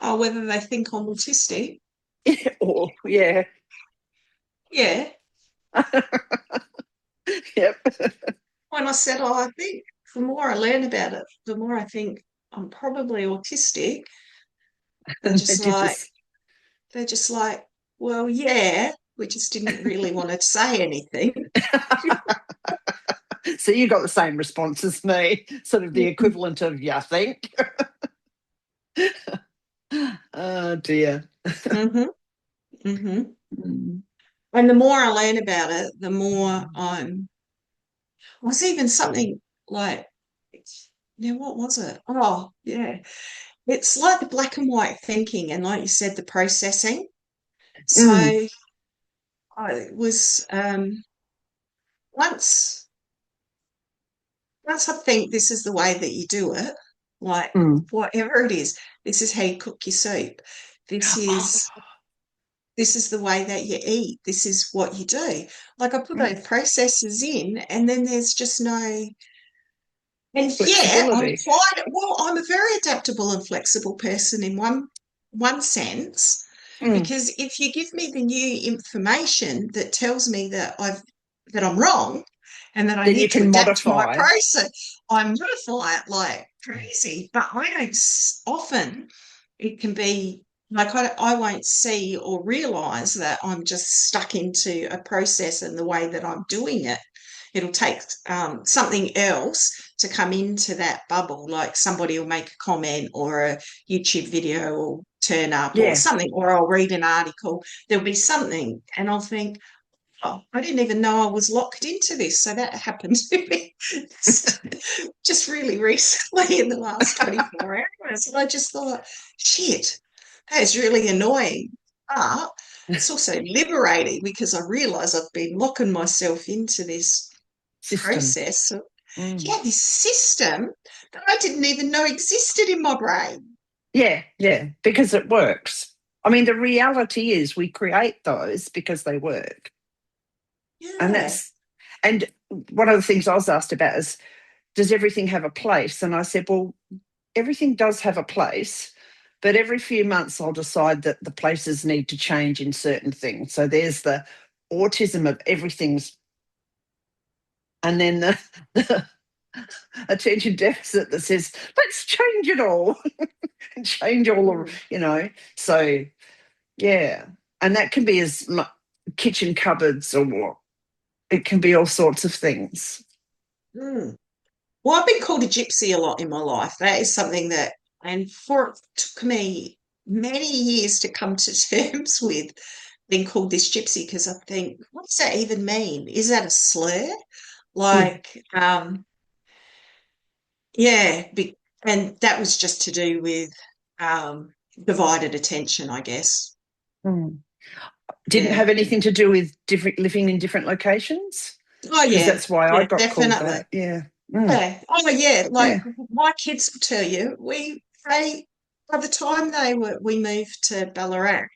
Oh, whether they think I'm autistic. Or, yeah. Yeah. Yep. When I said, oh, I think the more I learn about it, the more I think I'm probably autistic. They're And they just did like, this. they're just like, well, yeah, we just didn't really want to say anything. So you got the same response as me, sort of the equivalent of, yeah, I think. Oh, dear. Mm-hmm, mm-hmm. Mm. And the more I learn about it, the more was even something like, now what was it? Oh, yeah. It's like the black and white thinking, and like you said, the processing. So Mm. I was once once I think this is the way that you do it, like Mm. whatever it is, this is how you cook your soup. This Oh, is this is the way that you eat. This is what you do. Like I put mm. those processes in, and then there's just no. And yeah, Flexibility. I'm a very adaptable and flexible person in one sense, Mm. because if you give me the new information that tells me that I'm wrong and that I Then you need to can adapt my modify. process, I modify it like crazy. But I don't often it can be like I won't see or realize that I'm just stuck into a process and the way that I'm doing it. It'll take something else to come into that bubble, like somebody will make a comment or a YouTube video will turn up or Yeah. something, or I'll read an article. There'll be something, and I'll think, oh, I didn't even know I was locked into this. So that happened to me just really recently in the last 24 hours. And I just thought, shit, that is really annoying. But it's also liberating because I realise I've been locking myself into this System. process. Mm. Yeah, this system that I didn't even know existed in my brain. Yeah, yeah, because it works. I mean, the reality is we create those because they work. And Yeah. that's, and one of the things I was asked about is, does everything have a place? And I said, well, everything does have a place, but every few months I'll decide that the places need to change in certain things. So there's the autism of everything's, and then the attention deficit that says, let's change it all and change all of, Mm. So yeah. And that can be as kitchen cupboards or it can be all sorts of things. Mm. Well, I've been called a gypsy a lot in my life. That is something that, and for it took me many years to come to terms with being called this gypsy because I think, what does that even mean? Is that a slur? Mm, Like, yeah, and that was just to do with um, divided attention, I guess. mm. Didn't Yeah. have anything to do with different living in different locations Oh, because yeah. that's why I Yeah, got called definitely. that. Yeah. Mm, Yeah. Oh, yeah. Like yeah. my kids will tell you, they, by the time we moved to Ballarat,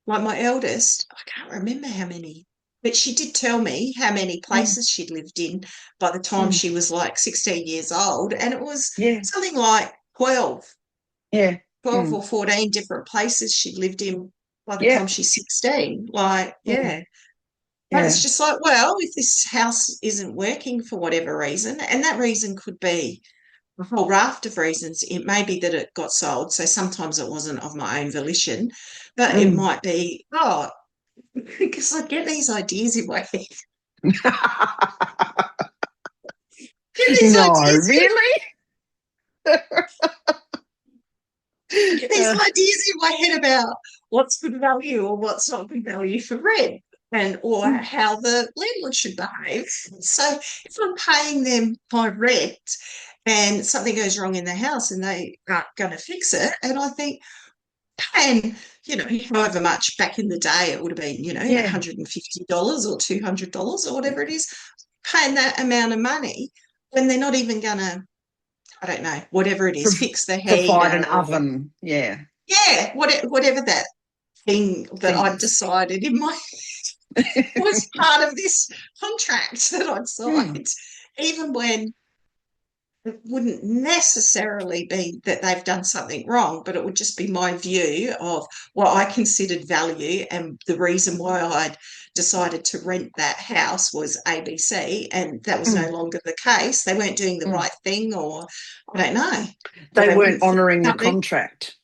like my eldest, I can't remember how many, but she did tell me how many Mm, places she'd lived in by the time mm, she was like 16 years old. And it was yeah. something like 12, Yeah. 12 Mm, or 14 different places she'd lived in by the yeah. time she's 16. Like, Mm, yeah. But it's yeah. just like, well, if this house isn't working for whatever reason, and that reason could be a whole raft of reasons. It may be that it got sold, so sometimes it wasn't of my own volition, but it Mm. might be, oh, because I get these ideas in my head. Get these No, ideas, really? get these Uh, ideas in my head about what's good value or what's not good value for rent. And or mm, how the landlord should behave. So if I'm paying them by rent and something goes wrong in the house and they aren't going to fix it, and I think, and however much back in the day it would have been, yeah. $150 or $200 or whatever it is, paying that amount of money when they're not even going to, I don't know, whatever it is, Prov- fix the Provide heater an or oven. Yeah. yeah, whatever that thing that I'd Things. decided in my was part of this contract that I'd Mm, signed, even when it wouldn't necessarily be that they've done something wrong, but it would just be my view of what I considered value, and the reason why I'd decided to rent that house was ABC, and that was no Mm, longer the case. They weren't doing the mm. right thing, or I don't know, or They they weren't wouldn't fix honouring the something. contract.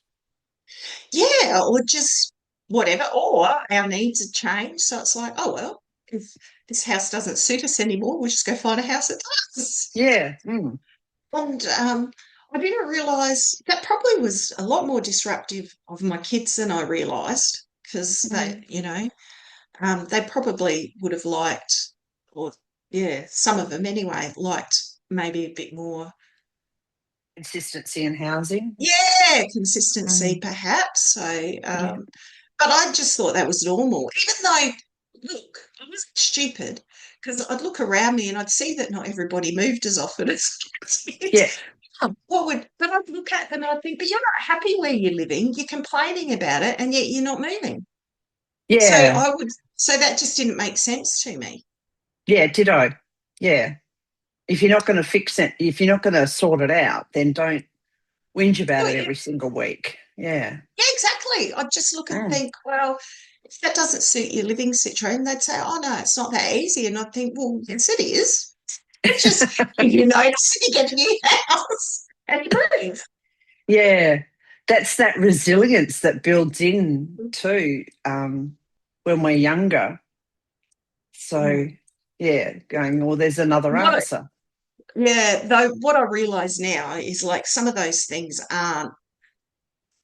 Yeah, or just whatever, or our needs had changed. So it's like, oh, well, if this house doesn't suit us anymore, we'll just go find a house that does. Yeah. Mm, And I didn't realise that probably was a lot more disruptive of my kids than I realised, because mm. they probably would have liked, or yeah, some of them anyway, liked maybe a bit more, Consistency in housing. yeah, consistency Mm, perhaps. So, yeah. but I just thought that was normal, even though, look, I was stupid, because I'd look around me and I'd see that not everybody moved as often as kids. Yeah. What would, but I'd look at them and I'd think, but you're not happy where you're living. You're complaining about it, and yet you're not moving. So Yeah. so that just didn't make sense to me. Yeah. Ditto. Yeah. If you're not going to fix it, if you're not going to sort it out, then don't whinge about Well, it yeah, every single week. Yeah. yeah, exactly. I'd just look and Mm. think, well, if that doesn't suit your living situation, they'd say, oh no, it's not that easy. And I'd think, well, yes, it is. It's just, you notice you get a new house and you move. Yeah. That's that resilience that builds in too when we're younger. So, Mm. yeah, going, well, there's another What, answer. yeah, though, what I realise now is like some of those things aren't,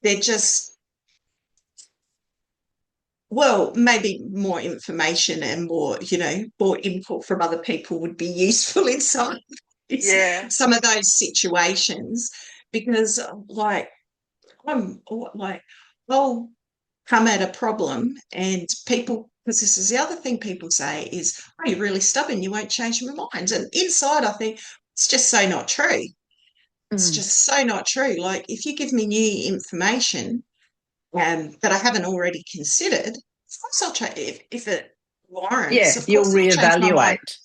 they're just, well, maybe more information and more, more input from other people would be useful in Yeah. some of those situations, because like like I'll come at a problem and people, because this is the other thing people say is, oh, you're really stubborn, you won't change your mind. And inside I think it's just so not true. It's Mm. just so not true. Like if you give me new information that I haven't already considered, of course I'll change if it warrants. Yeah, Of you'll course I'll change my mind. reevaluate.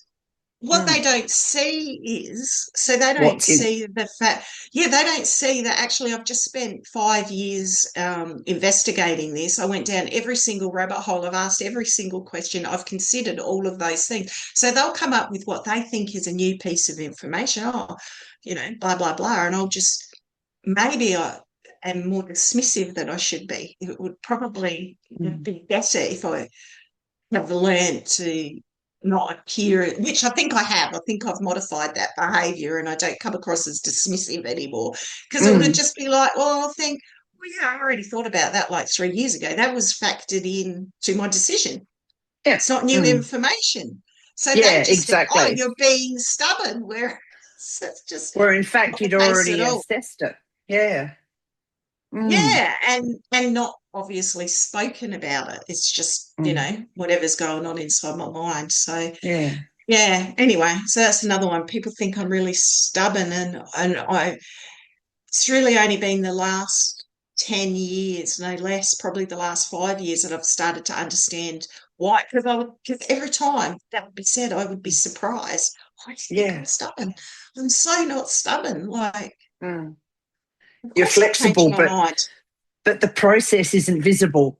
What they Mm. don't see is, so they don't What's in? see the fact, yeah, they don't see that actually I've just spent 5 years investigating this. I went down every single rabbit hole. I've asked every single question. I've considered all of those things. So they'll come up with what they think is a new piece of information. Oh, blah, blah, blah. And I'll just, maybe I am more dismissive than I should be. It would probably Mm. be better if I have learned to not hear it, which I think I have. I think I've modified that behaviour and I don't come across as dismissive anymore, because it would Mm. just be like, well, I'll think, well, yeah, I already thought about that like 3 years ago. That was factored in to my decision. Yeah. It's not new Mm. information. So they Yeah, just think, oh, exactly. you're being stubborn, whereas that's just Where in fact not the you'd case at already all. assessed it. Yeah. Mm. Yeah, and not obviously spoken about it. It's just, Mm. whatever's going on inside my mind. So Yeah. yeah, anyway, so that's another one. People think I'm really stubborn, and it's really only been the last 10 years, no less, probably the last 5 years, that I've started to understand why. Because every time that would be said, I would be surprised. Why do you think I'm Yeah. stubborn? I'm so not stubborn. Like, Mm. of You're course I'll change flexible, my mind. but the process isn't visible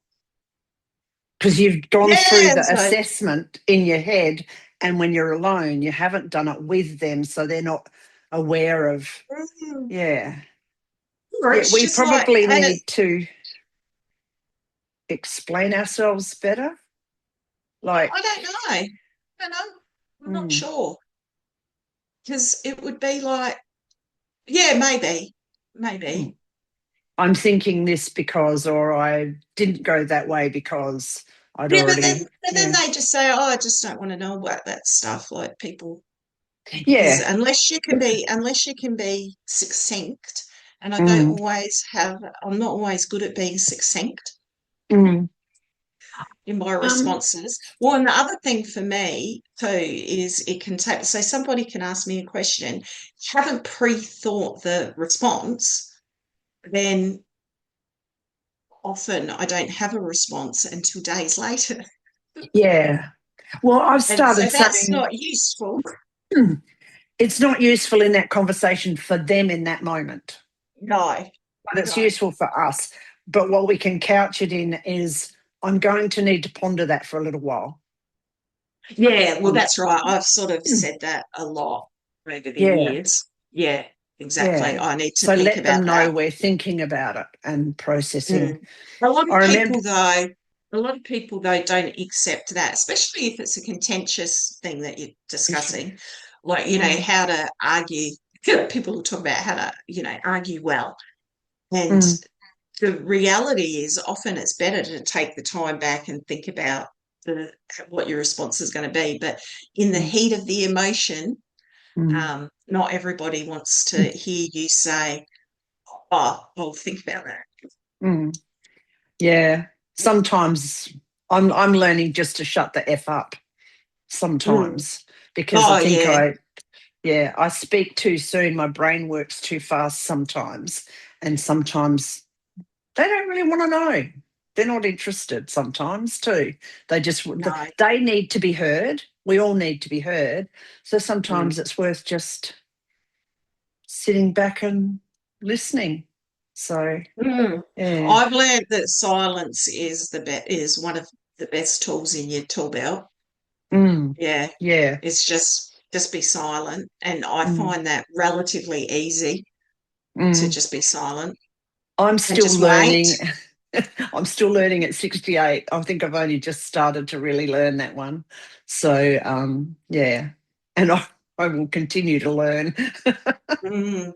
because you've gone through Yeah, the so assessment in your head, and when you're alone, you haven't done it with them, so they're not aware of. mm, Yeah. or Yeah, it's we just like, probably and it, need to explain ourselves better. Like, I don't know. I don't know. I'm not mm, sure, because it would be like, yeah, maybe, mm, maybe. I'm thinking this because, or I didn't go that way because I'd Yeah, but then already, but then yeah. they just say, "Oh, I just don't want to know about that stuff." Like people, because Yeah. unless you can be succinct, and Mm, I'm not always good at being succinct mm, in my um, responses. Well, and the other thing for me too is it can take. So somebody can ask me a question, haven't pre-thought the response, then often I don't have a response until days later. yeah. Well, I've And so started that's saying not useful. it's not useful in that conversation for them in that moment, No, but it's no. useful for us. But what we can couch it in is, I'm going to need to ponder that for a little while. Yeah, well, Um, that's right. I've sort of said that a lot over the yeah, years. Yeah, exactly. yeah. I need to So think let them about know that. we're thinking about it and processing. Mm. A lot I of remember, people, though, a lot of people, though, don't accept that, especially if it's a contentious thing that you're discussing, like, mm, how to argue. People will talk about how to, argue well. And mm, the reality is often it's better to take the time back and think about the what your response is going to be. But in the mm, heat of the emotion, mm, not everybody wants to hear you say, "Oh, I'll think about that." mm. Yeah. Sometimes I'm learning just to shut the F up Mm. sometimes, because I Oh, think yeah, I speak too soon. My brain works too fast sometimes. And sometimes they don't really want to know. They're not interested sometimes too. They just, no. they need to be heard. We all need to be heard. So Mm. sometimes it's worth just sitting back and listening. So, Mm. yeah. I've learned that silence is one of the best tools in your tool belt. Mm, Yeah, yeah. it's just be silent, and I Mm, find that relatively easy to mm. just be silent I'm and still just wait. learning. I'm still learning at 68. I think I've only just started to really learn that one. So, yeah. And I will continue to learn. Mm.